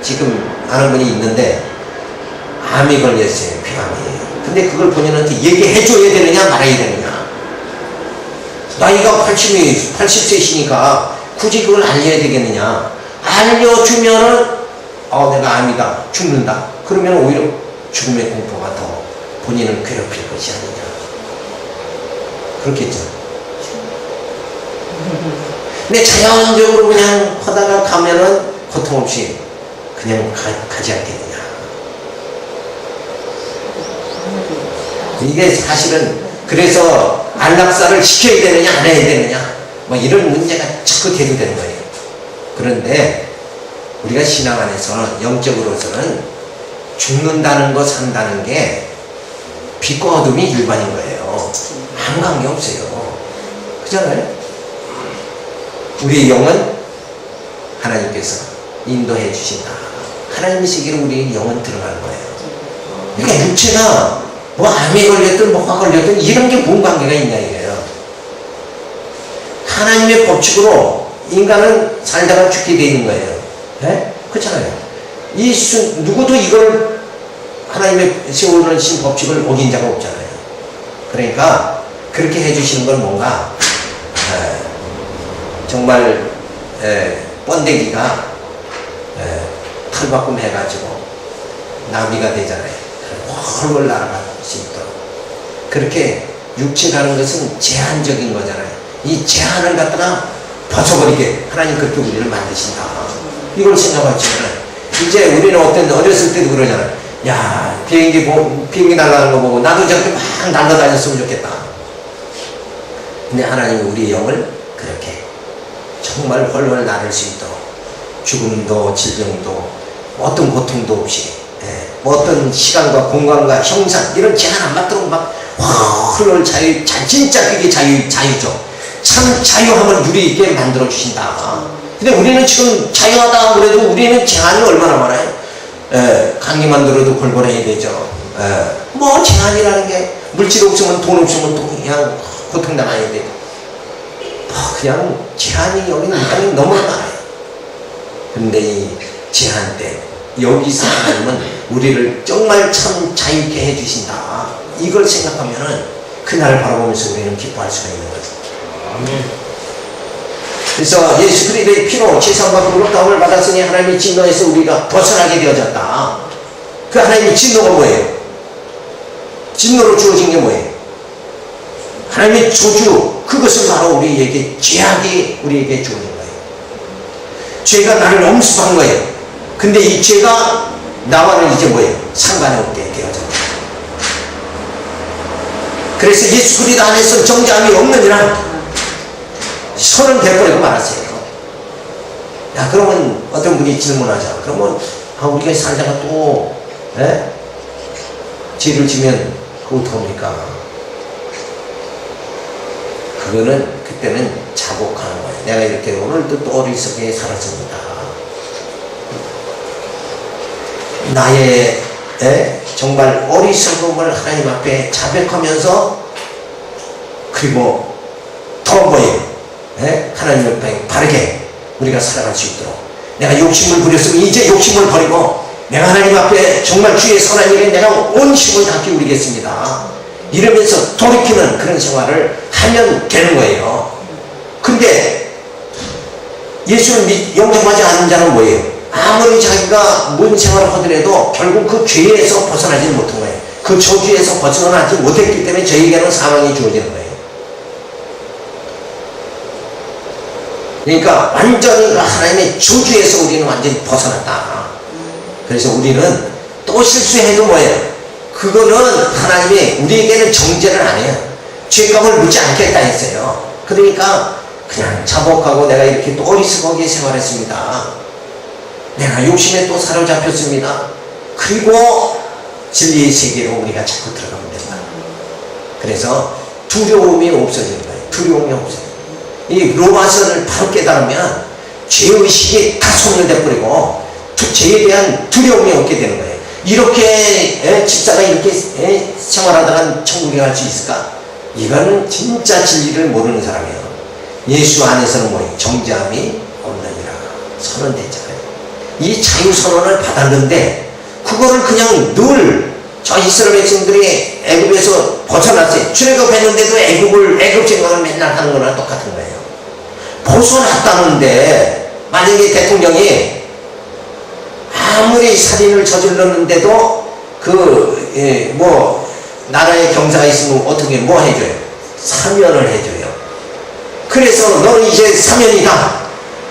지금 아는 분이 있는데 암이 걸렸어요. 폐암이. 근데 그걸 본인한테 얘기해줘야 되느냐 말아야 되느냐. 나이가 80세시니까 굳이 그걸 알려야 되겠느냐. 알려주면은 내가 암이다, 죽는다. 그러면 오히려 죽음의 공포가 더 본인을 괴롭힐 것이 아니냐. 그렇겠죠. 근데 자연적으로 그냥 하다가 가면은 고통 없이 그냥 가지 않겠느냐. 이게 사실은 그래서 안락사를 시켜야 되느냐 안 해야 되느냐 뭐 이런 문제가 자꾸 대두되는 거예요. 그런데 우리가 신앙 안에서는 영적으로서는 죽는다는 거 산다는 게 빛과 어둠이 일반인 거예요. 아무 관계 없어요. 그잖아요. 우리의 영은 하나님께서 인도해 주신다. 하나님의 세계로 우리의 영은 들어가는 거예요. 그러니까 육체가 뭐 암에 걸렸든 뭐가 걸렸든 이런 게 뭔 관계가 있냐 이거예요. 하나님의 법칙으로 인간은 살다가 죽게 돼 있는 거예요. 네? 그렇잖아요. 누구도 이걸 하나님의 세워놓으신 법칙을 어긴 자가 없잖아요. 그러니까 그렇게 해주시는 건 뭔가 정말 번데기가 털바꿈 해가지고 나비가 되잖아요. 훨훨 날아갈 수 있도록. 그렇게 육체라는 것은 제한적인 거잖아요. 이 제한을 갖다가 벗어버리게 하나님 그렇게 우리를 만드신다. 이걸 생각하시면 이제 우리는 어렸을 때도 그러잖아요. 야, 비행기 날아가는 거 보고 나도 저렇게 막 날아다녔으면 좋겠다. 근데 하나님이 우리의 영을 그렇게 정말 훨훨 날을 수 있도록 죽음도 질병도 어떤 고통도 없이 어떤 시간과 공간과 형상 이런 제한 안 맞도록 막 훨훨 진짜 그게 자유죠. 참 자유함을 누리 있게 만들어 주신다. 근데 우리는 지금 자유하다 그래도 우리는 제한이 얼마나 많아요. 감기만 들어도 골골해야 되죠. 뭐 제한이라는 게 물질 없으면 돈 없으면 또 그냥 고통당해야 되고 그냥 제한이 여기는 인간이 너무 많아요. 근데 이 제한 때 여기서 하나님은 우리를 정말 참 자유케 해주신다. 이걸 생각하면은 그날을 바라보면서 우리는 기뻐할 수가 있는 거죠. 그래서 예수 그리스도의 피로 제사함과 거룩함을 받았으니 하나님의 진노에서 우리가 벗어나게 되어졌다. 그 하나님의 진노가 뭐예요? 진노로 주어진 게 뭐예요? 하나님의 저주, 그것은 바로 우리에게 죄악이 우리에게 주어진 거예요. 죄가 나를 엄습한 거예요. 근데 이 죄가 나와는 이제 뭐예요? 상관없게 되어졌다. 그래서 예수 그리스도 안에서 정죄함이 없느니라 선은 돼버리고 말았어요. 야, 그러면 어떤 분이 질문하자. 그러면 우리가 살다가 또 죄를 지면 그거 어떡합니까? 그거는 그때는 자복하는 거예요. 내가 이렇게 오늘도 또 어리석게 살았습니다. 나의 정말 어리석음을 하나님 앞에 자백하면서 그리고 더 뭐예요? 하나님 앞에 바르게 우리가 살아갈 수 있도록 내가 욕심을 부렸으면 이제 욕심을 버리고 내가 하나님 앞에 정말 주의 선한 일에 내가 온 힘을 다 기울이겠습니다. 이러면서 돌이키는 그런 생활을 하면 되는 거예요. 근데 예수를 영접하지 않는 자는 뭐예요? 아무리 자기가 뭔 생활을 하더라도 결국 그 죄에서 벗어나지 못한 거예요. 그 저주에서 벗어나지 못했기 때문에 저에게는 사망이 주어지는 거예요. 그러니까 완전히 하나님의 저주에서 우리는 완전히 벗어났다. 그래서 우리는 또 실수해도 뭐예요? 그거는 하나님이 우리에게는 정죄를 안 해요. 죄값을 묻지 않겠다 했어요. 그러니까 그냥 자복하고 내가 이렇게 또 어리석게 생활했습니다. 내가 욕심에 또 사로잡혔습니다. 그리고 진리의 세계로 우리가 자꾸 들어가면 된다. 그래서 두려움이 없어지는 거예요. 두려움이 없어요. 이 로마서를 바로 깨달으면 죄의식이 다 소멸돼버리고 죄에 대한 두려움이 없게 되는 거예요. 이렇게 집사가 이렇게 생활하다가 천국에 갈 수 있을까? 이거는 진짜 진리를 모르는 사람이에요. 예수 안에서는 뭐예요? 정죄함이 없느니라 선언됐잖아요. 이 자유선언을 받았는데 그거를 그냥 늘 저 이스라엘 백성들이 애굽에서 벗어났어요. 출애굽했는데도 애굽 생각을 맨날 하는 거나 똑같은 거예요. 벗어났다는데 만약에 대통령이 아무리 살인을 저질렀는데도 나라에 경사가 있으면 어떻게 뭐 해줘요? 사면을 해줘요. 그래서 너는 이제 사면이다.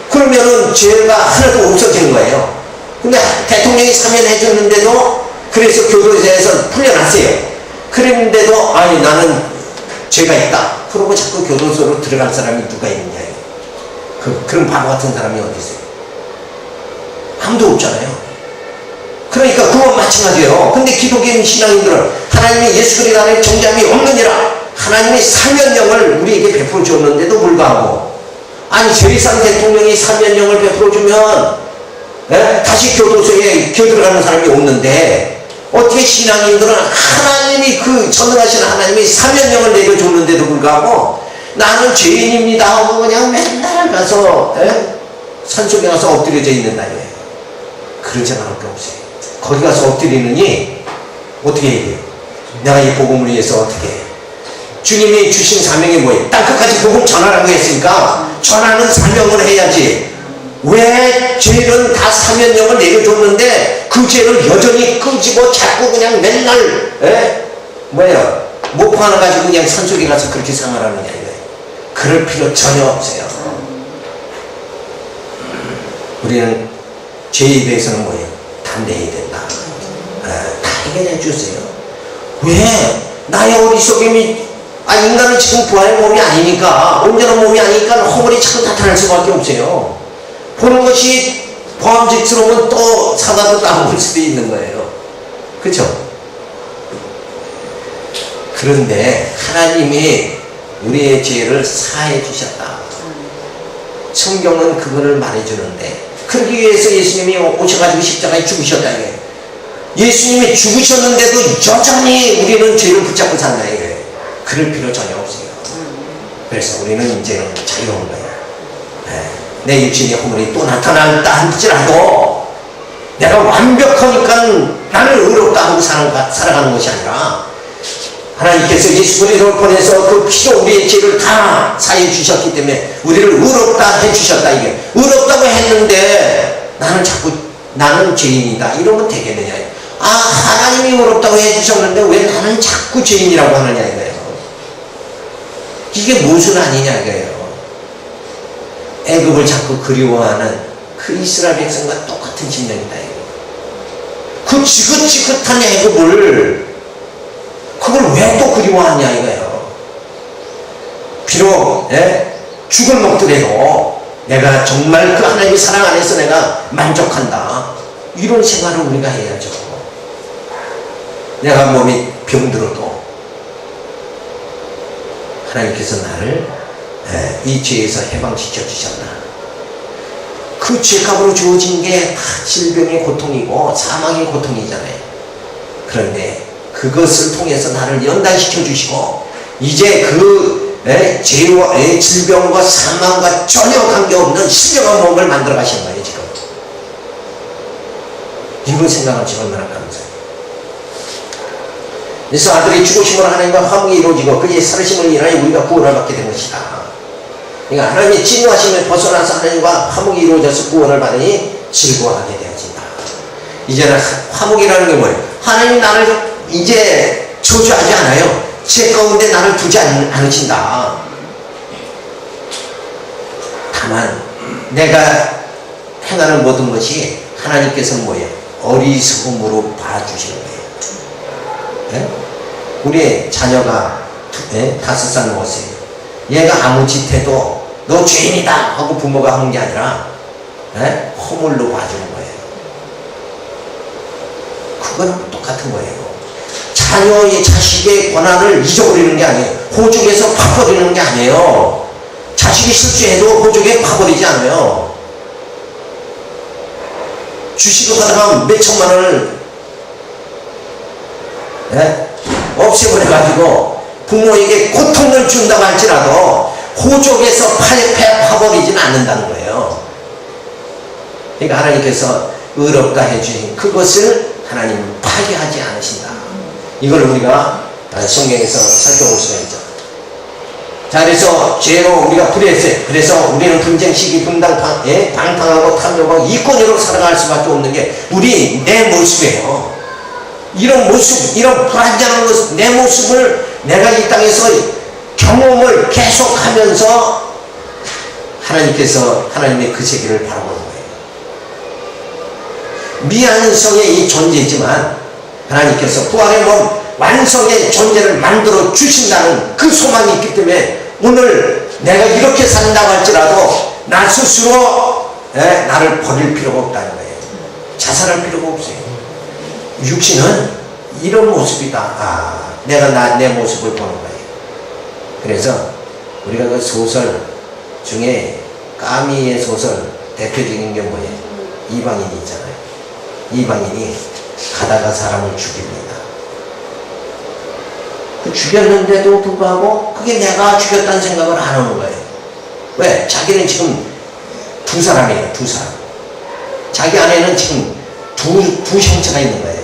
그러면은 죄가 하나도 없어진 거예요. 근데 대통령이 사면해줬는데도 그래서 교도소에서 풀려났어요. 그랬는데도 아니 나는 죄가 있다. 그러고 자꾸 교도소로 들어갈 사람이 누가 있느냐. 그런 바보 같은 사람이 어디 있어요? 아무도 없잖아요. 그러니까 그건 마찬가지예요. 근데 기독교 신앙인들은 하나님이 예수 그리스도 안에 정죄함이 없느니라. 하나님이 사면령을 우리에게 베풀어 줬는데도 불구하고 아니 제3 대통령이 사면령을 베풀어 주면 다시 교도소에 들어가는 사람이 없는데 어떻게 신앙인들은 하나님이 그 전능하신 하나님이 사면령을 내려줬는데도 불구하고 나는 죄인입니다 하고 그냥 맨날 가서 산속에 가서 엎드려져 있는다 이거예요. 그러지 않을 게 없어요. 거기 가서 엎드리느니 어떻게 해요? 내가 이 복음을 위해서 어떻게 해? 주님이 주신 사명이 뭐예요? 땅끝까지 복음 전하라고 했으니까 전하는 사명을 해야지. 왜 죄는 다 사면령을 내려줬는데 그 죄를 여전히 끄집어 자꾸 그냥 맨날 목포 하나 가지고 그냥 산속에 가서 그렇게 생활하느냐 이거예요. 그럴 필요 전혀 없어요. 우리는 죄에 대해서는 뭐예요? 담대해야 된다. 다 해결해 주세요. 왜? 나의 어리석음이 인간은 지금 부활의 몸이 아니니까 온전한 몸이 아니니까 허물이 자꾸 나타날 수밖에 없어요. 보는 것이 범직스러우면 또 사과도 따먹을 수도 있는 거예요. 그렇죠? 그런데 하나님이 우리의 죄를 사해 주셨다. 성경은 그거를 말해주는데 그러기 위해서 예수님이 오셔가지고 십자가에 죽으셨다 이거예요. 예수님이 죽으셨는데도 여전히 우리는 죄를 붙잡고 산다 이거예요. 그럴 필요 전혀 없어요. 그래서 우리는 이제는 자유로운 거예요. 내 육신의 허물이 또 나타난다 할지라도 내가 완벽하니까 나는 의롭다 하고 살아가는 것이 아니라 하나님께서 예수 그리스도를 보내서 그 피로 우리의 죄를 다 사해 주셨기 때문에 우리를 의롭다 해 주셨다 이게. 의롭다고 했는데 나는 죄인이다 이러면 되겠느냐. 하나님이 의롭다고 해 주셨는데 왜 나는 자꾸 죄인이라고 하느냐 이거예요. 이게 무슨 아니냐 이거예요. 애굽을 자꾸 그리워하는 그 이스라엘 백성과 똑같은 심정이다 이거. 그 지긋지긋한 애굽을 그걸 왜 또 그리워하냐 이거예요. 비록 죽을 먹더라도 내가 정말 그 하나님의 사랑 안에서 내가 만족한다 이런 생활을 우리가 해야죠. 내가 몸이 병들어도 하나님께서 나를 이 죄에서 해방시켜 주셨다. 그 죄값으로 주어진 게 다 질병의 고통이고 사망의 고통이잖아요. 그런데 그것을 통해서 나를 연단시켜 주시고 이제 그 죄와 질병과 사망과 전혀 관계없는 신령한 몸을 만들어 가신 거예요 지금. 이런 생각을 지금 얼마나 감사해요. 그래서 아들이 죽으심으로 하나님과 화목이 이루어지고 그의 살으심을 인하여 우리가 구원을 받게 된 것이다. 그러니까 하나님의 진노하심을 벗어나서 하나님과 화목이 이루어져서 구원을 받으니 즐거워하게 되어진다. 이제는 화목이라는 게 뭐예요? 하나님 나를 이제 저주하지 않아요. 죄 가운데 나를 두지 않으신다. 다만 내가 행하는 모든 것이 하나님께서는 뭐예요? 어리석음으로 봐주시는 거예요. 우리 자녀가 5살 먹었어요. 얘가 아무 짓 해도 너 죄인이다 하고 부모가 하는 게 아니라 허물로 봐주는 거예요. 그거는 똑같은 거예요. 자식의 권한을 잊어버리는 게 아니에요. 호적에서 파버리는 게 아니에요. 자식이 실수해도 호적에 파버리지 않아요. 주식을 하다가 몇 천만 원을 없애버려가지고 부모에게 고통을 준다고 할지라도 호적에서 파버리지는 않는다는 거예요. 그러니까 하나님께서 의롭다 해주신 그것을 하나님은 파괴하지 않으신다. 이걸 우리가 성경에서 살펴볼 수가 있죠. 자, 그래서 죄로 우리가 불의했어요. 그래서 우리는 분쟁, 시기, 분당, 방탕하고 탐욕하고 이권으로 살아갈 수밖에 없는 게 우리 내 모습이에요. 이런 모습, 이런 불안정한 모습, 내 모습을 내가 이 땅에서 경험을 계속하면서 하나님께서 하나님의 그 세계를 바라보는 거예요. 미완성의 이 존재이지만 하나님께서 부활의 몸 완성의 존재를 만들어 주신다는 그 소망이 있기 때문에 오늘 내가 이렇게 산다고 할지라도 나 스스로 나를 버릴 필요가 없다는 거예요. 자살할 필요가 없어요. 육신은 이런 모습이다. 내가 내 모습을 보는 거예요. 그래서 우리가 그 소설 중에 까미의 소설 대표적인 게 뭐예요? 이방인이 있잖아요. 이방인이 가다가 사람을 죽입니다. 죽였는데도 불구하고 그게 내가 죽였다는 생각을 안 하는 거예요. 왜? 자기는 지금 두 사람이에요. 두 사람. 자기 안에는 지금 두 형체가 있는 거예요.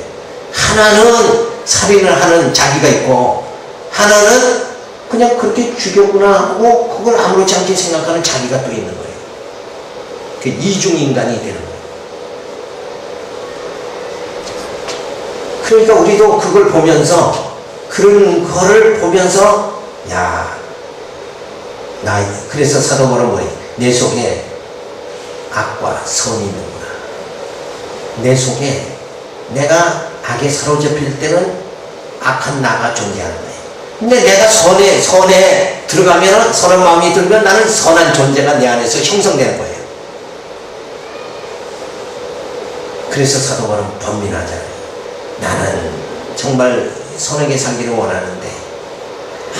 하나는 살인을 하는 자기가 있고 하나는 그냥 그렇게 죽였구나 하고 그걸 아무렇지 않게 생각하는 자기가 또 있는 거예요. 그 이중인간이 되는 거예요. 그러니까 우리도 그걸 보면서 그런 거를 보면서 그래서 사도 바울은 뭐예요? 내 속에 악과 선이 있는구나. 내 속에 내가 악에 사로잡힐 때는 악한 나가 존재하는 거예요. 근데 내가 선에 들어가면 선한 마음이 들면 나는 선한 존재가 내 안에서 형성되는 거예요. 그래서 사도 바울은 번민하잖아요. 나는 정말 선하게 살기를 원하는데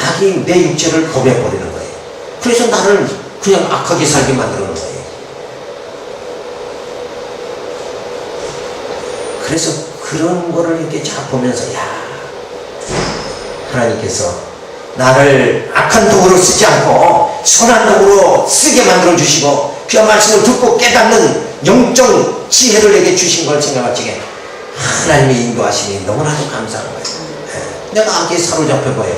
악이 내 육체를 범해버리는 거예요. 그래서 나를 그냥 악하게 살게 만드는 거예요. 그래서 그런 거를 이렇게 쫙 보면서 하나님께서 나를 악한 도구로 쓰지 않고 선한 도구로 쓰게 만들어 주시고 귀한 말씀을 듣고 깨닫는 영적 지혜를 내게 주신 걸 생각할 적에 하나님의 인도하심이 너무나도 감사한 거예요. 내가 악에 사로잡혀 보여요.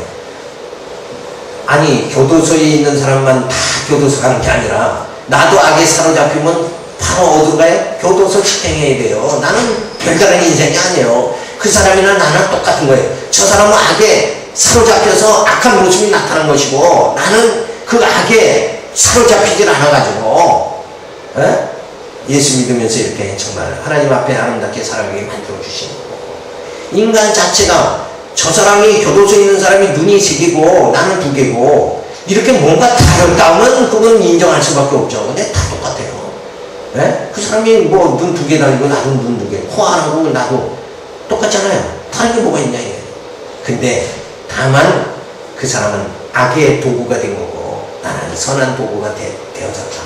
아니 교도소에 있는 사람만 다 교도소 가는 게 아니라 나도 악에 사로잡히면 바로 어디로 가요? 교도소 집행해야 돼요. 나는 별다른 인생이 아니에요. 그 사람이나 나는 똑같은 거예요. 저 사람은 악에 사로잡혀서 악한 모습이 나타난 것이고 나는 그 악에 사로잡히질 않아가지고 예수 믿으면서 이렇게 정말 하나님 앞에 아름답게 살아가게 만들어 주시는 거고, 인간 자체가 저 사람이 교도소에 있는 사람이 눈이 세 개고 나는 두 개고 이렇게 뭔가 다르다면 그건 인정할 수밖에 없죠. 근데 다 똑같아요. 그 사람이 뭐 눈 두 개 달리고 나도 눈 두 개, 코 하나고 나도 똑같잖아요. 다른 게 뭐가 있냐 이게. 근데 다만 그 사람은 악의 도구가 된 거고 나는 선한 도구가 되어졌다.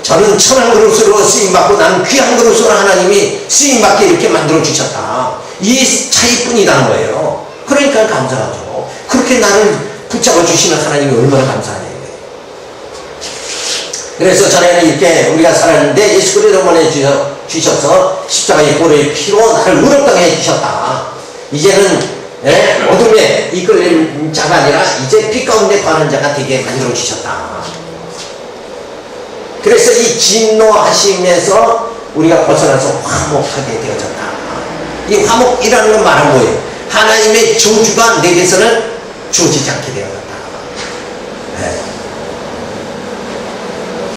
저는 천한 그릇으로 쓰임받고 나는 귀한 그릇으로 하나님이 쓰임받게 이렇게 만들어 주셨다. 이 차이뿐이라는 거예요. 그러니까 감사하죠. 그렇게 나를 붙잡아 주시는 하나님이 얼마나 감사하냐는 거예요. 그래서 전에는 이렇게 우리가 살았는데 예수 그리스도 보내주셔서 십자가의 보혈의 피로 나를 의롭다게 해주셨다. 이제는 어둠에 이끌린 자가 아니라 이제 빛 가운데 거하는 자가 되게 만들어 주셨다. 그래서 이 진노하심에서 우리가 벗어나서 화목하게 되어졌다. 이 화목이라는 건 말은 뭐예요? 하나님의 저주가 내게서는 주어지지 않게 되어졌다.